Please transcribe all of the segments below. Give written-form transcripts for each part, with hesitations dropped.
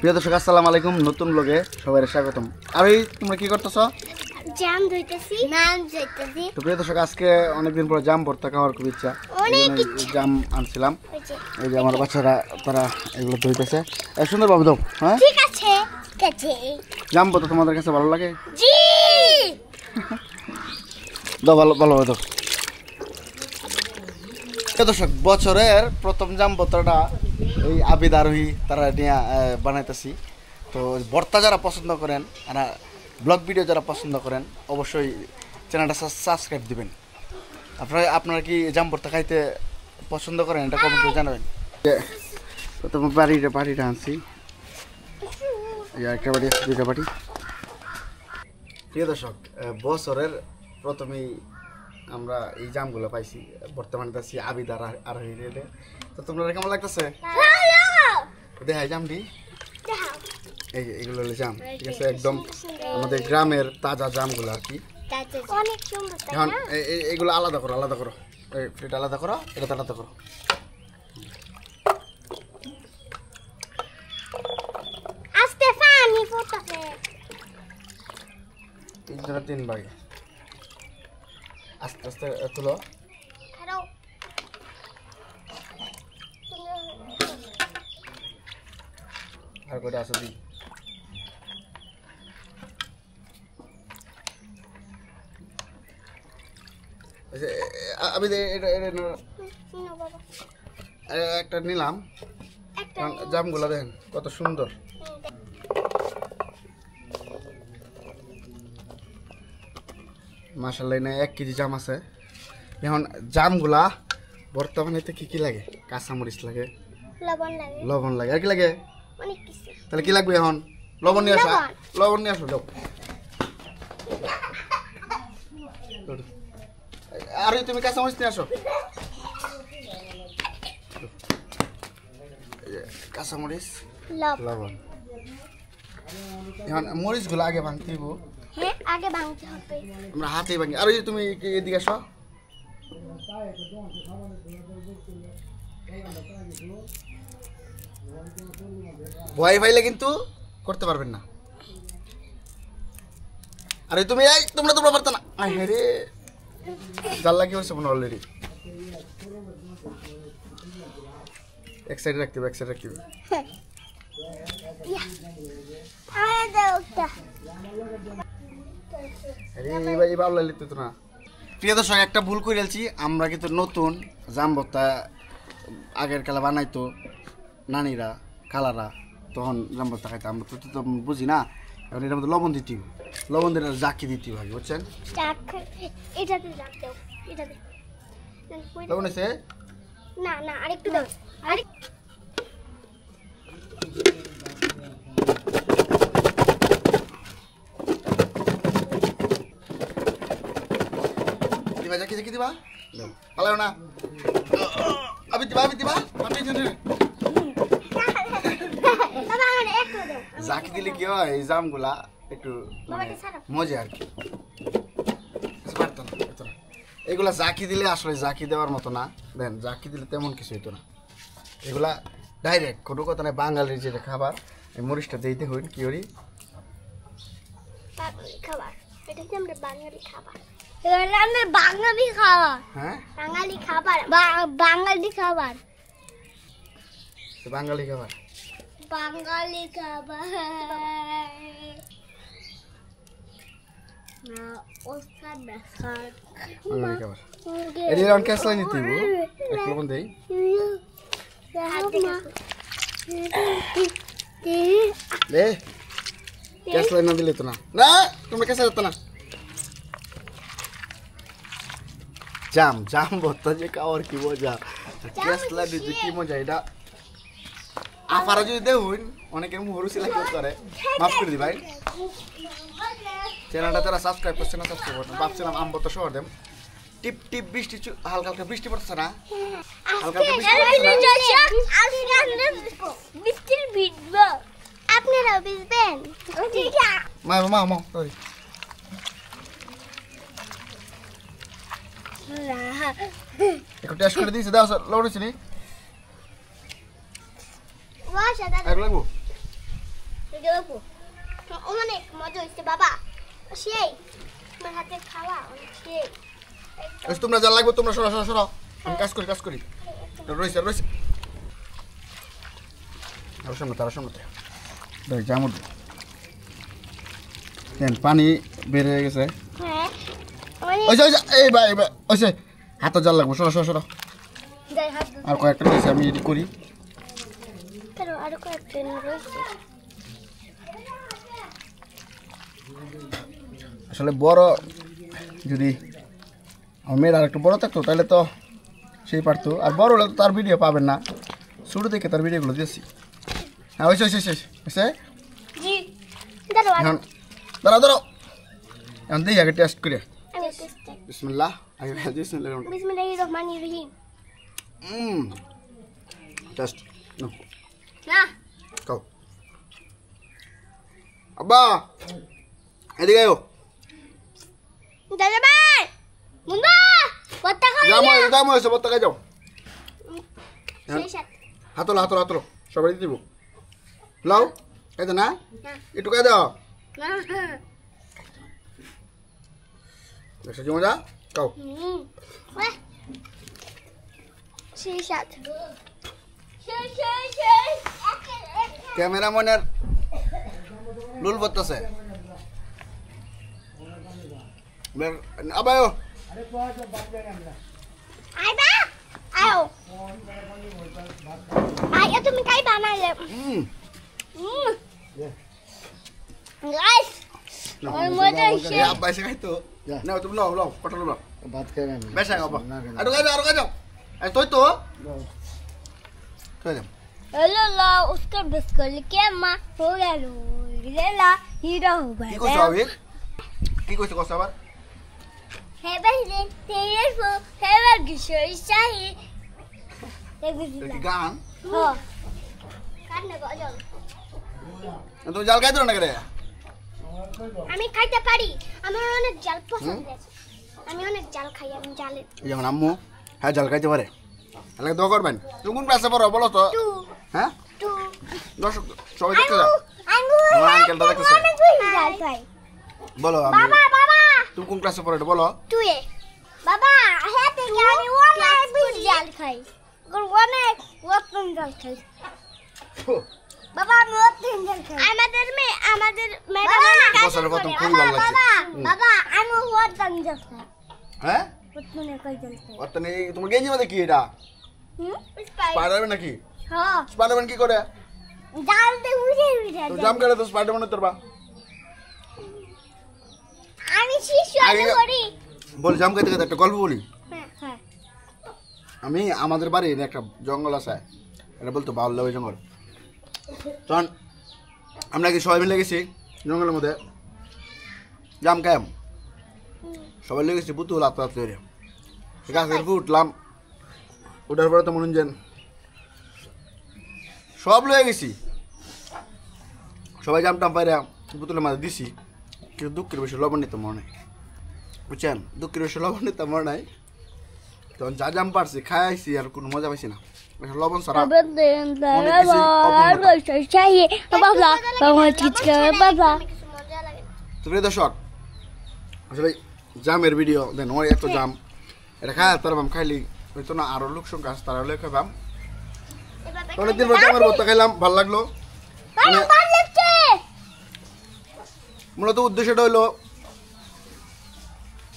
প্রিয় দর্শক আসসালামু আলাইকুম, নতুন ব্লগে সবাইকে স্বাগতম। আর এই তোমরা কি করতেছো? জাম ধুইতেছি, নাম ধুইতেছি। তো প্রিয় দর্শক আজকে অনেকদিন পর জাম ভর্তা খাওয়ার খুব ইচ্ছা, জাম আনছিলাম। এই যে আমার বাচ্চারা তারা এগুলো ধুইতেছে। সুন্দর ভাবে দাও। হ্যাঁ ঠিক আছে, ঠিক আছে। জাম ভর্তা তোমাদের কাছে ভালো লাগে? জি। দাও, ভালো ভালোভাবে দাও। প্রিয় দর্শক বছরের প্রথম জাম ভর্তাটা এই আবিদ আরোহী তারা নিয়ে বানাইতেছি। তো ভর্তা যারা পছন্দ করেন, ব্লগ ভিডিও যারা পছন্দ করেন, অবশ্যই চ্যানেলটা সাবস্ক্রাইব দিবেন। আপনারা কি জাম ভর্তা খাইতে পছন্দ করেন? এটা কমেন্ট করে জানাবেন। প্রথম বাড়িটা আনছি, একটা বাড়ি আছে, দুইটা বাড়ি। প্রিয় দর্শক বছরের প্রথমেই আমরা এই জামগুলো পাইছি, বর্তমানে আছি আবিদ আরোহী রেলে। তো তোমরা কেমন লাগতেছে? দেখাই জামটি, এই যে এগুলো হলো জাম, ঠিক আছে? একদম আমাদের গ্রামের তাজা জামগুলো আর কি। এখন এগুলো আলাদা করো, এটা আলাদা করো, এটা আলাদা করো। তিন ভাগে আস্তে আস্তে তুলো। আর কয়টা আছে দিই। আমি একটা নিলাম, জামগুলা দেখেন কত সুন্দর। মাশাআল্লাহ, না 1 কেজি জাম আছে। এখন জামগুলা বর্তমানে কি কি লাগে? কাঁচামরিচ লাগে, লবণ লাগে, আর কি লাগে? তাহলে কি লাগবে এখন? লবণ নিয়ে আসো, দাও। আর তুমি কাঁচামরিচ নিয়ে আসো, কাঁচামরিচ, লবণ। এখন মরিচগুলো আগে ভাঙতে দিব। হ্যাঁ, আগে ভাঙতে হবে। আমরা হাতেই ভাঙি। আর তুমি এদিকে আসো। ভয় পাইলে কিন্তু করতে পারবেন না। আরে তুমি তোমরা পারতো না। আরে জাল লাগি হয়েছে মনে অলরেডি। এক সাইডে রাখতে হবে, প্রিয় দর্শক একটা ভুল করে ফেলছি, আমরা কিন্তু নতুন জাম ভর্তা আগের কালে বানাইতো নানিরা, খালারা, তখন জাম ভর্তা খাইতো। আমরা তো বুঝি না। এখন এটার মধ্যে লবণ দিতে, লবণ দিয়ে জাকি দিতে হবে, বুঝছেন? লবণ আছে না, আরেকটু দাও। জাকি দিবা, পালাও না। আমি দিবা জাকি দিলে কি হয়, এই জামগুলা একটু মজা আর কি। এগুলা জাকি দিলে আসলে জাকি দেওয়ার মতো না। দেন জাকি দিলে তেমন কিছু হইতো না। এগুলা ডাইরেক্ট, কোনো কথা নাই। বাঙালির যেটা খাবার, এই মরিচটা দিতে হইন কি করি খাবার, এটা কি আমরা বাঙালি খাবার? বাঙালি খাবার, হ্যাঁ, বাঙালি খাবার, বাঙালি খাবার, বাঙালি খাবার, বাঙালি খাবার। না ওস্তাদ দেখার বাঙালি খাবার। এর অন কেসলাই নিতে দিব, এক লবণ দেই। লে কেসলাই না দিলে তো না। না তোমরা কেসলাই দিত না। জাম ভর্তা যে খাওয়ার কি মজা, কেসলা দিতে কি মজা। এটা আপারা যদি দেখুন, অনেকের মুহরুসিলা কেউ করে, মাফ করে দি ভাই। চ্যানেলটা তারা সাবস্ক্রাইব করছে না, সাবস্ক্রাইব করতে ভাবছিলাম আম ভর্তা শহর দেম। টিপ টিপ বৃষ্টি, হালকা হালকা বৃষ্টি পড়ছে না, হালকা হালকা বৃষ্টি পড়ছে না। আপনারা ভিজবেন? মা সরি। একটু টেস্ট করে দিয়েছি দাও লবণ চিনি এক লাগবো অনেক মজা হয়েছে বাবা সেই আমার হাতে খাওয়া অনেক সেই তোমরা যা লাগবে তোমরা সরা সরা সরা আমি কাজ করি রয়েছে আরো সামনে দেখ জামুর দেন পানি বের হয়ে গেছে হ্যাঁ এই ভাই ওইসে হাতে জাল লাগবো সরা আর কয়েকটা রয়েছে আমি এটি করি আরো কয়েকটা রয়েছে আসলে বড় যদি আমার মেয়ের আর একটু বড় থাকতো তাহলে তো সেই পারতো আর বড় হলে তো তার ভিডিও পাবেন না শুরু থেকে তার ভিডিওগুলো দিয়েছি হ্যাঁ ওইসে এখন দাঁড়াও এখন দিই আগে টেস্ট করে বিসমিল্লাহ আগে বিসমিল্লাহিররহমানিররহিম টেস্ট না খাও আব্বা এদিকে আয়ো দাদা ভাই মুন্ডা বত্তা খাই যাও এসে বত্তা খাই যাও সেই সাথে হাতলো সবাই দিব লাও এই তো না একটু খাই দাও না দেখছো কি মজা খাও সেই সাথে ক্যামেরাম্যানের লুল বলতেছে আবায়ো আইবা আয়ো আয় তুমি কাই বানাইলে গাইস ওই মজা হইছে আব্বা এসে খাইতো নাও তুমি লাও কটল লাও ভাত খাই না বেশা আব্বা আর খাই যাও আর তুই তো খাই যাও हेलो ला उसके बिस्कुट के मां हो गया लो ला हीरो हो गया কি কইছো আবির কি কইছো কষ্ট আবার है भाई तेरे को है वो किशोरी शाही গান हो কাটনে গজল তুমি জাল খাইতো না করে আমি খাইতে পারি আমার অনেক জাল পছন্দ আছে আমি অনেক জাল খাই আমি জালে যেমন আম্মু হ্যাঁ জাল খাইতে পারে তাহলে দোয়া করবেন তুমি কোন ক্লাসে পড়ো বলো তো টু হ্যাঁ টু দর্শক সবাই দেখতে যাও আমার আঙ্কেলটা দেখতেছে জাল খাই বলো বাবা বাবা তুমি কোন ক্লাসে পড়ো এটা বলো টু এ বাবা হেতে আমি অনেক জাল খাই অনেক ওয়াতন জাল খাই বাবা আমি ওয়াতন জাল খাই আমাদের ম্যাডাম বছরের প্রথম খুবই ভালো লাগছে বাবা আমি ওয়াতন জাল খাই হ্যাঁ ওয়াতনে কই জাল খাই অতনে তোমার গেঞ্জি মধ্যে কি এটা স্পাইডারম্যান নাকি হ্যাঁ স্পাইডারম্যান কি করে জাল দে উড়ে উড়ে তো জাম করে তো স্পাইডারম্যান তোরবা আমি শিশু করি বল জাম খাইতে খাইতে একটা গল্প বলি হ্যাঁ আমি আমাদের বাড়ির একটা জঙ্গল আছে এটা বলতো বাউল্লা ওই জঙ্গল তখন আমরা কি সবাই মিলে গেছি জঙ্গলের মধ্যে জাম খাইম সবাই লেগে গেছি পুতুল আত্ম তৈরি গাছের উপর উঠলাম উঠার পরে তো মনে হন সব লয়ে গেছি সবাই জাম টাম পাইরা পুতুলের মাঝে দিছি কিন্তু দুঃখের বেশি লবণ নিতে মনে নাই বুঝছেন দুঃখের বেশি লবণ নিতে মনে নাই তখন যা জাম পারছি খাইছি আর কোনো মজা পাইছি না লবণ ছাড়া তুমি দর্শক আসলে জামের ভিডিও দেন ওই এত জাম এটা খাই তার খাইলি হয়তো না আরো লোক সংখ্যা আছে তারা হলে খাইবাম অনেকদিন পর জামের ভর্তা খাইলাম ভালো লাগলো মূলত উদ্দেশ্যটা হইলো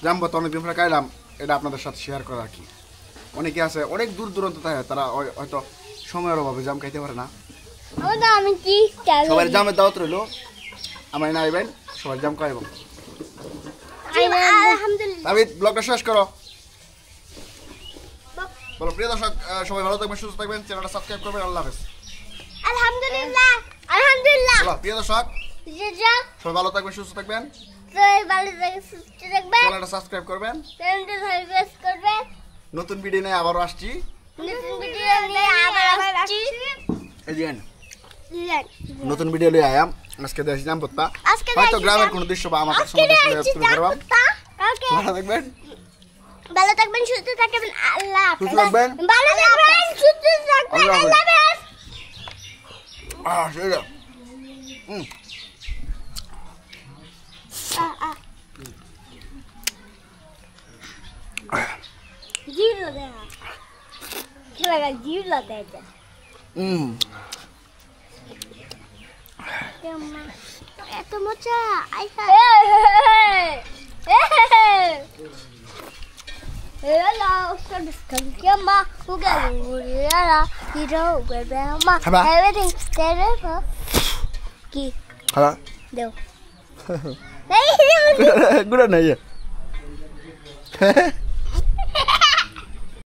জাম ভর্তা অনেকদিন পরে খাইলাম এটা আপনাদের সাথে শেয়ার করা আর কি অনেকে আছে অনেক দূর দূরান্ত থাকে তারা হয়তো সময়ের অভাবে জাম খাইতে পারে না সবাই জামের দাওয়াত রইলো আমার না আইবেন সবাই জাম খাইব আমি ব্লগটা শেষ করো বলো প্রিয় দর্শক সবাই ভালো থাকবেন সুস্থ থাকবেন চ্যানেলটা সাবস্ক্রাইব করবেন আল্লাহ হাফেজ আলহামদুলিল্লাহ আলহামদুলিল্লাহ বলো প্রিয় দর্শক সবাই ভালো থাকবেন সুস্থ থাকবেন চ্যানেলটা সাবস্ক্রাইব করবেন নতুন ভিডিও নিয়ে আবারও আসছি এই যে নতুন ভিডিও নিয়ে আয়াম আজকে দেখছিলাম ভর্তা হয়তো গ্রামের কোনো দৃশ্য বা আমাদের সঙ্গে ভালো থাকবেন ভালো থাকবেন সুস্থ থাকবেন আল্লাহ হাফেজ সুস্থ থাকবেন। ভালো থাকবেন সুস্থ থাকবেন আল্লাহ হাফেজ। আল্লাহ হাফেজ সেই না जीव लगे क्या लगा जीव लगे थे এত মজা আইসা Hello, kan kema uga uriara hiro bebema everything terrible ki Halo. deu Gue udah nanya.